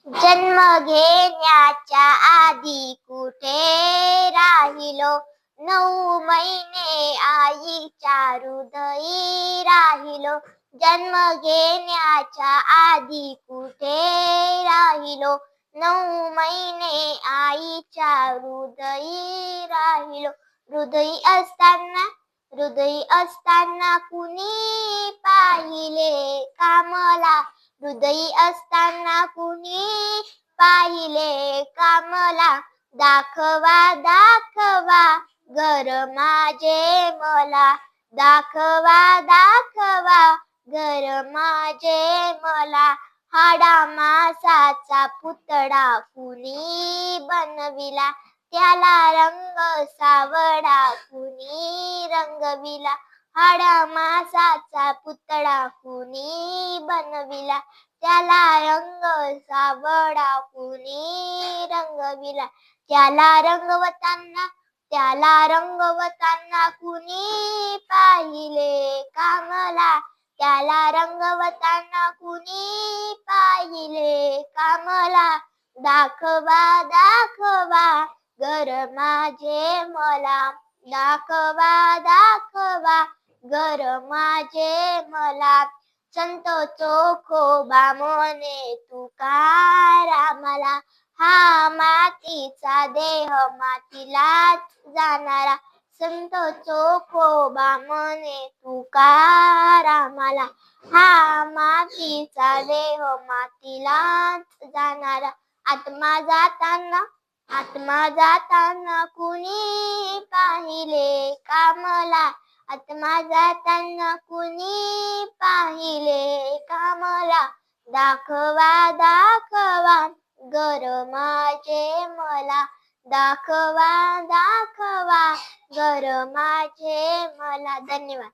जन्म घेण्याच्या आधी कुठे राहिलो, 9 महिने आईच्या हृदयी राहिलो. जन्म घेण्याच्या आधी कुठे राहिलो, 9 महिने आईच्या हृदयी राहिलो. हृदयी असताना कुणी पाहिले कामला, हृदयी असताना कुणी पाहिले कामला. दाखवा दाखवा घर माझे मला, दाखवा दाखवा घर माझे मला. हाडा मासाचा पुतळा कुणी बनविला, त्याला रंग सावळा कुणी रंगविला. हाडा मासाचा पुतळा कुणी बनविला, त्याला रंग सावळा कुणी रंगविला. त्याला रंगवताना कुणी पाहिले कामला, त्याला रंगवताना कुणी पाहिले कामला. दाखवा दाखवा घर माझे मला, दाखवा दाखवा घर माझे मला. संत चोखोबा म्हणे तुकारामाला, हा मातीचा देह मातीलाच जाणारा. संत चोखोबा म्हणे तुकारामाला, हा मातीचा देह मातीलाच जाणारा. आत्मा जाताना कुणी पाहिले कामला, आत्मा जाताना कुणी पाहिले कामला. दाखवा दाखवा घर माझे मला, दाखवा दाखवा घर माझे मला. धन्यवाद.